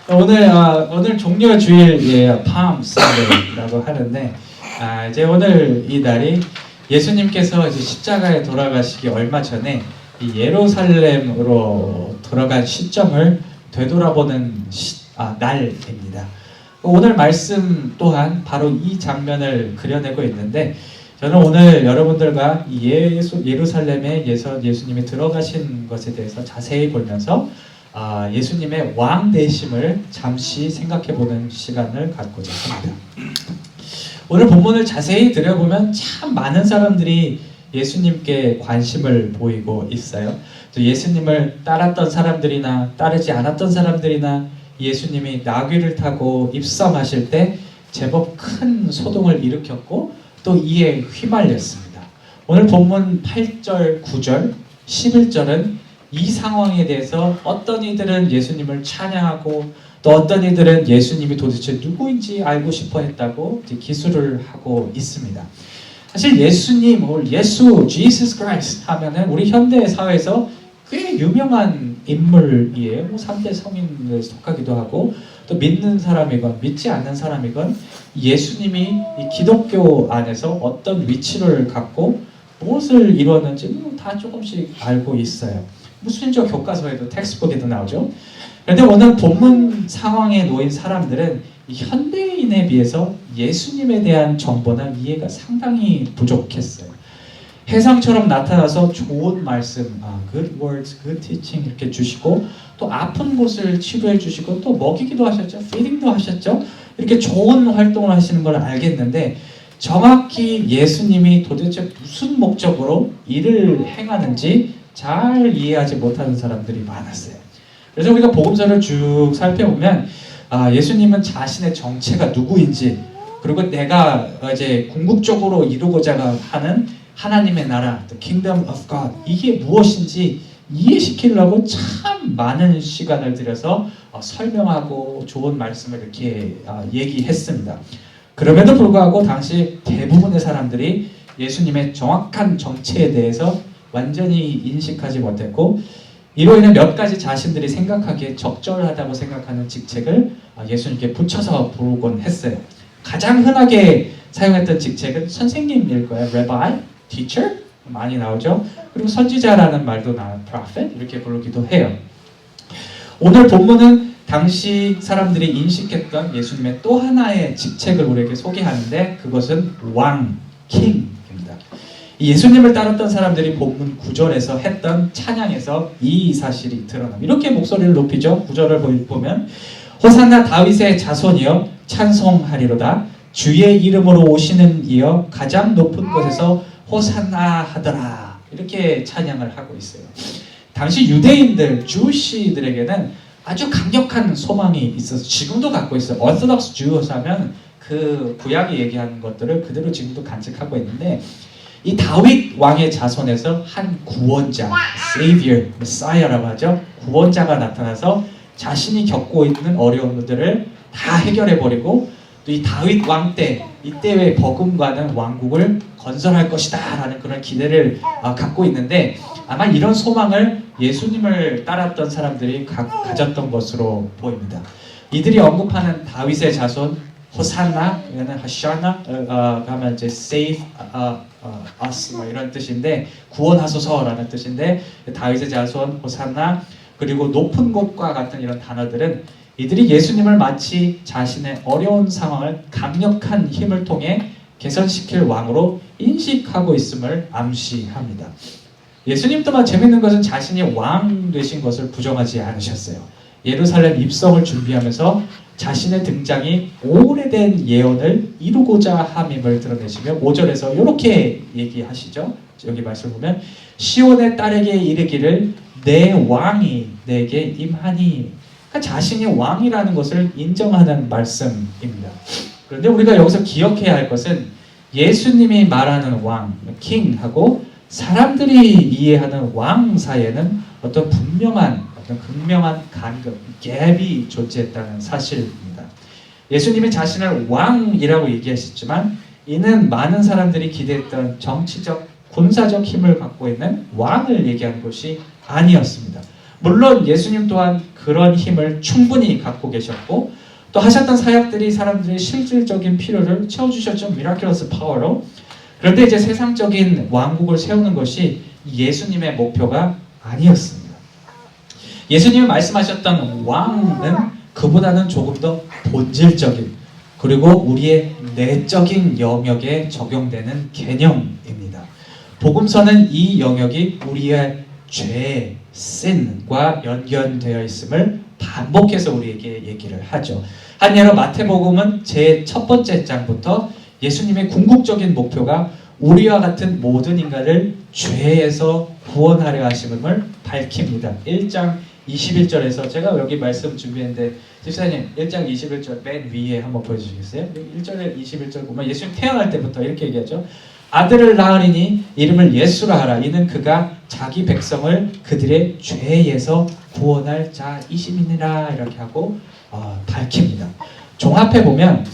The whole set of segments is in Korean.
오늘 종려 주일이에요. 팜 선데이라고 하는데 이제 오늘 이 날이 예수님께서 이제 십자가에 돌아가시기 얼마 전에 이 예루살렘으로 돌아간 시점을 되돌아보는 날입니다. 오늘 말씀 또한 바로 이 장면을 그려내고 있는데, 저는 오늘 여러분들과 예루살렘에 예수님이 들어가신 것에 대해서 자세히 보면서 예수님의 왕 되심을 잠시 생각해보는 시간을 갖고자 합니다. 오늘 본문을 자세히 들여보면 참 많은 사람들이 예수님께 관심을 보이고 있어요. 또 예수님을 따랐던 사람들이나 따르지 않았던 사람들이나 예수님이 나귀를 타고 입성하실 때 제법 큰 소동을 일으켰고 또 이에 휘말렸습니다. 오늘 본문 8절, 9절, 11절은 이 상황에 대해서 어떤 이들은 예수님을 찬양하고 또 어떤 이들은 예수님이 도대체 누구인지 알고 싶어 했다고 기술을 하고 있습니다. 사실 예수님, Jesus Christ 하면은 우리 현대 사회에서 꽤 유명한 인물이에요. 3대 성인에 속하기도 하고 또 믿는 사람이건 믿지 않는 사람이건 예수님이 이 기독교 안에서 어떤 위치를 갖고 무엇을 이루었는지 다 조금씩 알고 있어요. 무신조 교과서에도 텍스트북에도 나오죠. 그런데 오늘 본문 상황에 놓인 사람들은 이 현대인에 비해서 예수님에 대한 정보나 이해가 상당히 부족했어요. 해상처럼 나타나서 좋은 말씀, good words, good teaching 이렇게 주시고 또 아픈 곳을 치료해 주시고 또 먹이기도 하셨죠. feeding도 하셨죠. 이렇게 좋은 활동을 하시는 걸 알겠는데 정확히 예수님이 도대체 무슨 목적으로 일을 행하는지 잘 이해하지 못하는 사람들이 많았어요. 그래서 우리가 복음서를 쭉 살펴보면 예수님은 자신의 정체가 누구인지, 그리고 내가 이제 궁극적으로 이루고자 하는 하나님의 나라, the kingdom of God, 이게 무엇인지 이해시키려고 참 많은 시간을 들여서 설명하고 좋은 말씀을 이렇게 얘기했습니다. 그럼에도 불구하고 당시 대부분의 사람들이 예수님의 정확한 정체에 대해서 완전히 인식하지 못했고, 이로 인해 몇 가지 자신들이 생각하기에 적절하다고 생각하는 직책을 예수님께 붙여서 부르곤 했어요. 가장 흔하게 사용했던 직책은 선생님일 거예요. Rabbi, Teacher 많이 나오죠. 그리고 선지자라는 말도 나와요. Prophet 이렇게 부르기도 해요. 오늘 본문은 당시 사람들이 인식했던 예수님의 또 하나의 직책을 우리에게 소개하는데 그것은 왕, King. 예수님을 따랐던 사람들이 본문 9절에서 했던 찬양에서 이 사실이 드러납니다. 이렇게 목소리를 높이죠. 9절을 보면 호산나 다윗의 자손이여 찬송하리로다. 주의 이름으로 오시는 이여 가장 높은 곳에서 호산나 하더라. 이렇게 찬양을 하고 있어요. 당시 유대인들, 주시들에게는 아주 강력한 소망이 있어서 지금도 갖고 있어요. Orthodox Jews 하면 그 구약이 얘기하는 것들을 그대로 지금도 간직하고 있는데, 이 다윗 왕의 자손에서 한 구원자, Savior, Messiah라고 하죠. 구원자가 나타나서 자신이 겪고 있는 어려움들을 다 해결해버리고 또 이 다윗 왕 때 이때의 버금가는 왕국을 건설할 것이다 라는 그런 기대를 갖고 있는데, 아마 이런 소망을 예수님을 따랐던 사람들이 가졌던 것으로 보입니다. 이들이 언급하는 다윗의 자손 호산나, 이거는 하샤나 하면 이제 save us 뭐 이런 뜻인데 구원하소서라는 뜻인데, 다윗의 자손 호산나 그리고 높은 곳과 같은 이런 단어들은 이들이 예수님을 마치 자신의 어려운 상황을 강력한 힘을 통해 개선시킬 왕으로 인식하고 있음을 암시합니다. 예수님 또한 재밌는 것은 자신이 왕 되신 것을 부정하지 않으셨어요. 예루살렘 입성을 준비하면서 자신의 등장이 오래된 예언을 이루고자 함임을 드러내시며 5절에서 이렇게 얘기하시죠. 여기 말씀을 보면 시온의 딸에게 이르기를 내 왕이 내게 임하니, 그러니까 자신이 왕이라는 것을 인정하는 말씀입니다. 그런데 우리가 여기서 기억해야 할 것은 예수님이 말하는 왕, 킹하고 사람들이 이해하는 왕 사이에는 어떤 극명한 간극, 갭이 존재했다는 사실입니다. 예수님이 자신을 왕이라고 얘기하셨지만 이는 많은 사람들이 기대했던 정치적, 군사적 힘을 갖고 있는 왕을 얘기하는 것이 아니었습니다. 물론 예수님 또한 그런 힘을 충분히 갖고 계셨고 또 하셨던 사역들이 사람들의 실질적인 필요를 채워주셨죠. 미라클러스 파워로. 그런데 이제 세상적인 왕국을 세우는 것이 예수님의 목표가 아니었습니다. 예수님이 말씀하셨던 왕은 그보다는 조금 더 본질적인 그리고 우리의 내적인 영역에 적용되는 개념입니다. 복음서는 이 영역이 우리의 죄, sin과 연결되어 있음을 반복해서 우리에게 얘기를 하죠. 한 예로 마태복음은 제 첫 번째 장부터 예수님의 궁극적인 목표가 우리와 같은 모든 인간을 죄에서 구원하려 하심을 밝힙니다. 1장 21절에서 제가 여기 말씀 준비했는데 집사님 1장 21절 맨 위에 한번 보여주시겠어요? 1절에 21절 보면 예수님 태어날 때부터 이렇게 얘기하죠. 아들을 낳으리니 이름을 예수라 하라. 이는 그가 자기 백성을 그들의 죄에서 구원할 자이심이니라. 이렇게 하고 밝힙니다. 종합해 보면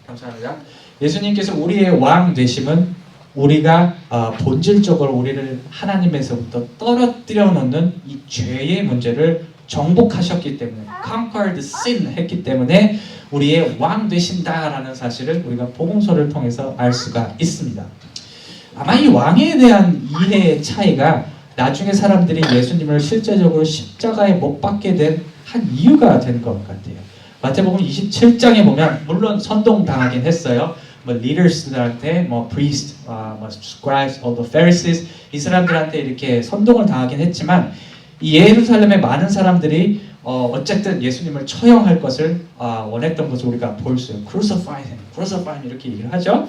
감사합니다. 예수님께서 우리의 왕 되심은 우리가 본질적으로 우리를 하나님에서부터 떨어뜨려 놓는 이 죄의 문제를 정복하셨기 때문에 conquered sin 했기 때문에 우리의 왕 되신다라는 사실을 우리가 복음서를 통해서 알 수가 있습니다. 아마 이 왕에 대한 이해의 차이가 나중에 사람들이 예수님을 실제적으로 십자가에 못 박게 된 한 이유가 된 것 같아요. 마태복음 27장에 보면 물론 선동당하긴 했어요. leaders들한테 priest, scribes, all the Pharisees 이 사람들한테 이렇게 선동을 당하긴 했지만 이 예루살렘의 많은 사람들이 어쨌든 예수님을 처형할 것을 원했던 것을 우리가 볼 수 있어요. Crucify him, crucify him 이렇게 얘기를 하죠.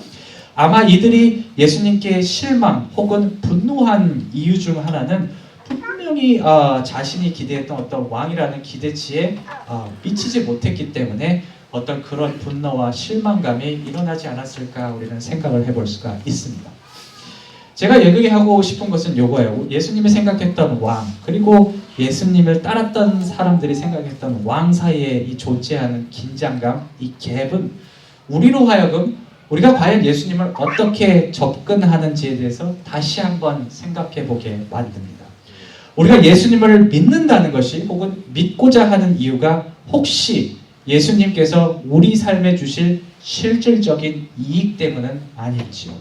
아마 이들이 예수님께 실망 혹은 분노한 이유 중 하나는 분명히 자신이 기대했던 어떤 왕이라는 기대치에 미치지 못했기 때문에 어떤 그런 분노와 실망감이 일어나지 않았을까 우리는 생각을 해볼 수가 있습니다. 제가 얘기하고 싶은 것은 요거예요. 예수님이 생각했던 왕 그리고 예수님을 따랐던 사람들이 생각했던 왕 사이에 이 존재하는 긴장감, 이 갭은 우리로 하여금 우리가 과연 예수님을 어떻게 접근하는지에 대해서 다시 한번 생각해 보게 만듭니다. 우리가 예수님을 믿는다는 것이 혹은 믿고자 하는 이유가 혹시 예수님께서 우리 삶에 주실 실질적인 이익 때문은 아닐지요.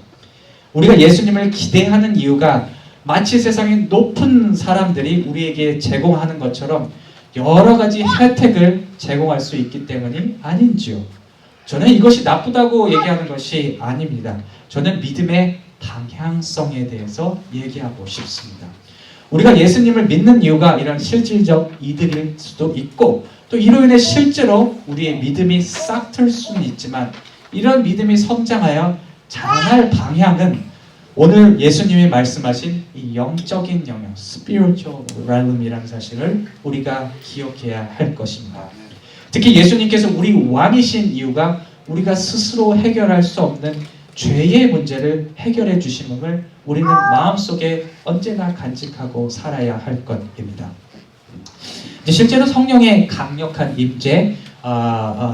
우리가 예수님을 기대하는 이유가 마치 세상의 높은 사람들이 우리에게 제공하는 것처럼 여러 가지 혜택을 제공할 수 있기 때문이 아닌지요. 저는 이것이 나쁘다고 얘기하는 것이 아닙니다. 저는 믿음의 방향성에 대해서 얘기하고 싶습니다. 우리가 예수님을 믿는 이유가 이런 실질적 이득일 수도 있고 또 이로 인해 실제로 우리의 믿음이 싹틀 수는 있지만 이런 믿음이 성장하여 자라날 방향은 오늘 예수님이 말씀하신 이 영적인 영역, spiritual realm이라는 사실을 우리가 기억해야 할 것입니다. 특히 예수님께서 우리 왕이신 이유가 우리가 스스로 해결할 수 없는 죄의 문제를 해결해 주심을 우리는 마음속에 언제나 간직하고 살아야 할 것입니다. 실제로 성령의 강력한 임재,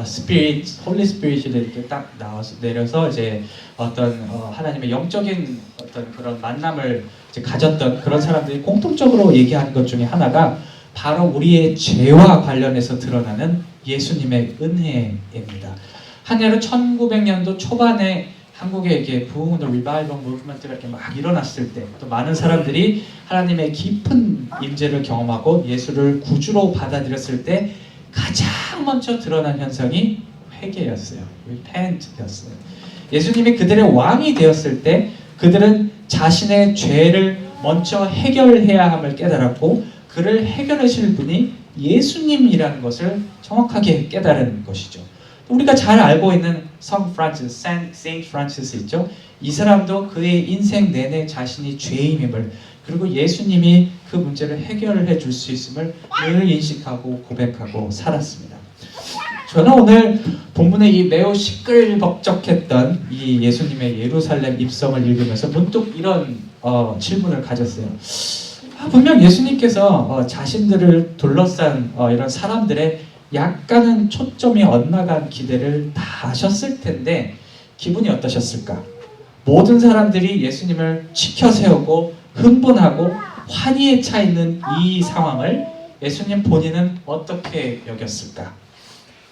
스피릿, 홀리 스피릿이 이렇게 딱 나와서 내려서 이제 어떤 하나님의 영적인 어떤 그런 만남을 이제 가졌던 그런 사람들이 공통적으로 얘기하는 것 중에 하나가 바로 우리의 죄와 관련해서 드러나는 예수님의 은혜입니다. 한 예로 1900년도 초반에 한국에 이렇게 부흥운동, 리바이벌 무브먼트가 이렇게 막 일어났을 때 또 많은 사람들이 하나님의 깊은 임재를 경험하고 예수를 구주로 받아들였을 때 가장 먼저 드러난 현상이 회개였어요. repent였어요. 예수님이 그들의 왕이 되었을 때 그들은 자신의 죄를 먼저 해결해야 함을 깨달았고 그를 해결해 주실 분이 예수님이라는 것을 정확하게 깨달은 것이죠. 우리가 잘 알고 있는 성 프란시스, 세인트 프란시스 있죠. 이 사람도 그의 인생 내내 자신이 죄인임을 그리고 예수님이 그 문제를 해결해 줄 수 있음을 늘 인식하고 고백하고 살았습니다. 저는 오늘 본문의 이 매우 시끌벅적했던 이 예수님의 예루살렘 입성을 읽으면서 문득 이런 질문을 가졌어요. 분명 예수님께서 자신들을 둘러싼 이런 사람들의 약간은 초점이 엇나간 기대를 다 하셨을 텐데 기분이 어떠셨을까? 모든 사람들이 예수님을 치켜 세우고 흥분하고 환희에 차 있는 이 상황을 예수님 본인은 어떻게 여겼을까?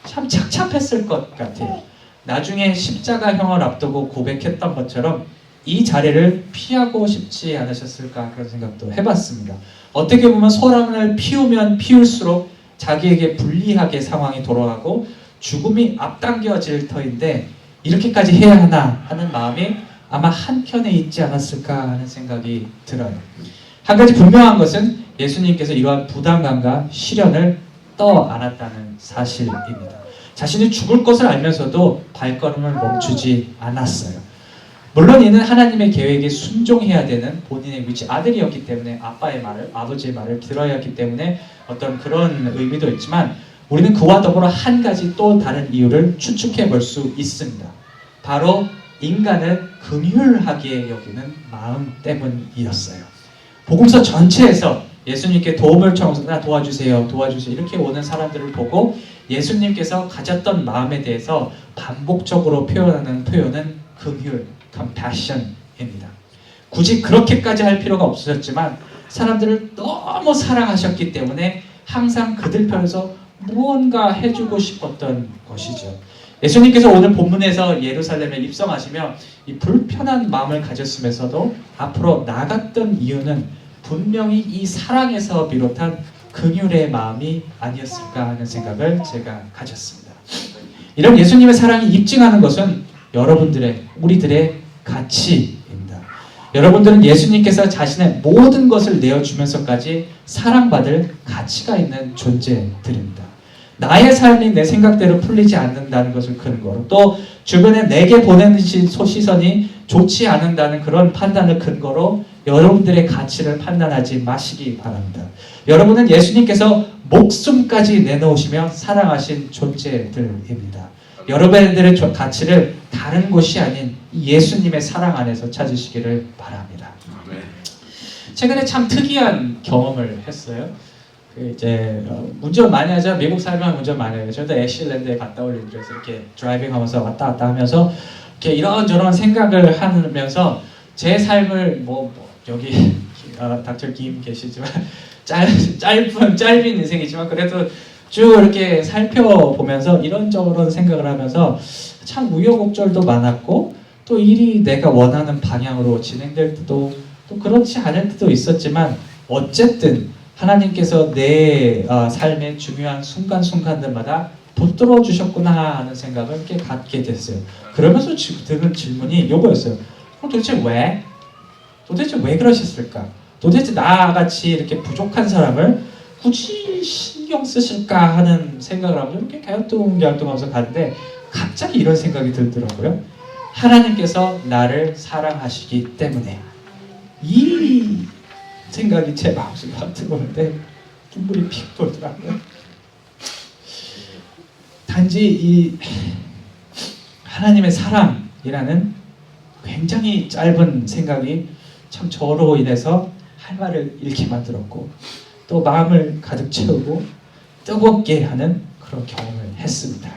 참 착잡했을 것 같아요. 나중에 십자가형을 앞두고 고백했던 것처럼 이 자리를 피하고 싶지 않으셨을까 그런 생각도 해봤습니다. 어떻게 보면 소란을 피우면 피울수록 자기에게 불리하게 상황이 돌아가고 죽음이 앞당겨질 터인데 이렇게까지 해야 하나 하는 마음이 아마 한켠에 있지 않았을까 하는 생각이 들어요. 한 가지 분명한 것은 예수님께서 이러한 부담감과 시련을 떠안았다는 사실입니다. 자신이 죽을 것을 알면서도 발걸음을 멈추지 않았어요. 물론 이는 하나님의 계획에 순종해야 되는 본인의 위치, 아들이었기 때문에 아빠의 말을, 아버지의 말을 들어야 했기 때문에 어떤 그런 의미도 있지만 우리는 그와 더불어 한 가지 또 다른 이유를 추측해 볼 수 있습니다. 바로 인간을 긍휼하게 여기는 마음 때문이었어요. 복음서 전체에서 예수님께 도움을 청해서 나 도와주세요, 도와주세요 이렇게 오는 사람들을 보고 예수님께서 가졌던 마음에 대해서 반복적으로 표현하는 표현은 긍휼, compassion입니다. 굳이 그렇게까지 할 필요가 없으셨지만 사람들을 너무 사랑하셨기 때문에 항상 그들 편에서 무언가 해주고 싶었던 것이죠. 예수님께서 오늘 본문에서 예루살렘에 입성하시며 이 불편한 마음을 가졌으면서도 앞으로 나갔던 이유는 분명히 이 사랑에서 비롯한 긍휼의 마음이 아니었을까 하는 생각을 제가 가졌습니다. 이런 예수님의 사랑이 입증하는 것은 여러분들의, 우리들의 가치입니다. 여러분들은 예수님께서 자신의 모든 것을 내어주면서까지 사랑받을 가치가 있는 존재들입니다. 나의 삶이 내 생각대로 풀리지 않는다는 것을 근거로 또 주변에 내게 보내는 시선이 좋지 않는다는 그런 판단을 근거로 여러분들의 가치를 판단하지 마시기 바랍니다. 여러분은 예수님께서 목숨까지 내놓으시며 사랑하신 존재들입니다. 여러분들의 가치를 다른 곳이 아닌 예수님의 사랑 안에서 찾으시기를 바랍니다. 최근에 참 특이한 경험을 했어요. 이제 운전 많이 하죠. 미국 살면 운전 많이 해요. 저도 애쉬랜드에 갔다 올 일이라서 이렇게 드라이빙하면서 왔다 갔다 하면서 이렇게 이런저런 생각을 하면서 제 삶을 여기 닥터 김 계시지만 짧은 인생이지만 그래도 쭉 이렇게 살펴보면서 이런저런 생각을 하면서 참 우여곡절도 많았고 또 일이 내가 원하는 방향으로 진행될 때도 또 그렇지 않을 때도 있었지만 어쨌든 하나님께서 내 삶의 중요한 순간순간들마다 붙들어 주셨구나 하는 생각을 이렇게 갖게 됐어요. 그러면서 드는 질문이 이거였어요. 도대체 왜? 도대체 왜 그러셨을까? 도대체 나같이 이렇게 부족한 사람을 굳이 신경 쓰실까 하는 생각을 하면서 이렇게 갸우뚱갸우뚱하면서 가는데 갑자기 이런 생각이 들더라고요. 하나님께서 나를 사랑하시기 때문에 이 생각이 제 마음속에 확 들어오는데 눈물이 픽 돌더라고요. 단지 이 하나님의 사랑이라는 굉장히 짧은 생각이 참 저로 인해서 할 말을 잃게 만들었고 또 마음을 가득 채우고 뜨겁게 하는 그런 경험을 했습니다.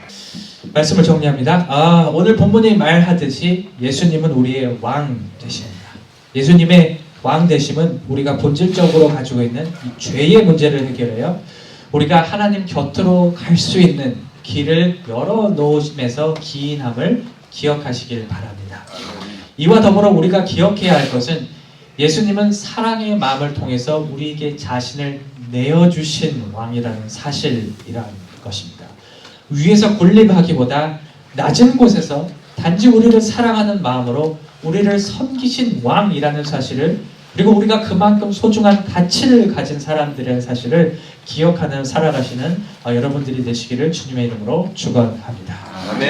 말씀을 정리합니다. 오늘 본문이 말하듯이 예수님은 우리의 왕 되십니다. 예수님의 왕 되심은 우리가 본질적으로 가지고 있는 이 죄의 문제를 해결해요. 우리가 하나님 곁으로 갈 수 있는 길을 열어놓으심에서 기인함을 기억하시길 바랍니다. 이와 더불어 우리가 기억해야 할 것은 예수님은 사랑의 마음을 통해서 우리에게 자신을 내어주신 왕이라는 사실이라는 것입니다. 위에서 군림하기보다 낮은 곳에서 단지 우리를 사랑하는 마음으로 우리를 섬기신 왕이라는 사실을 그리고 우리가 그만큼 소중한 가치를 가진 사람들의 사실을 기억하는 살아가시는 여러분들이 되시기를 주님의 이름으로 축원합니다. 아멘.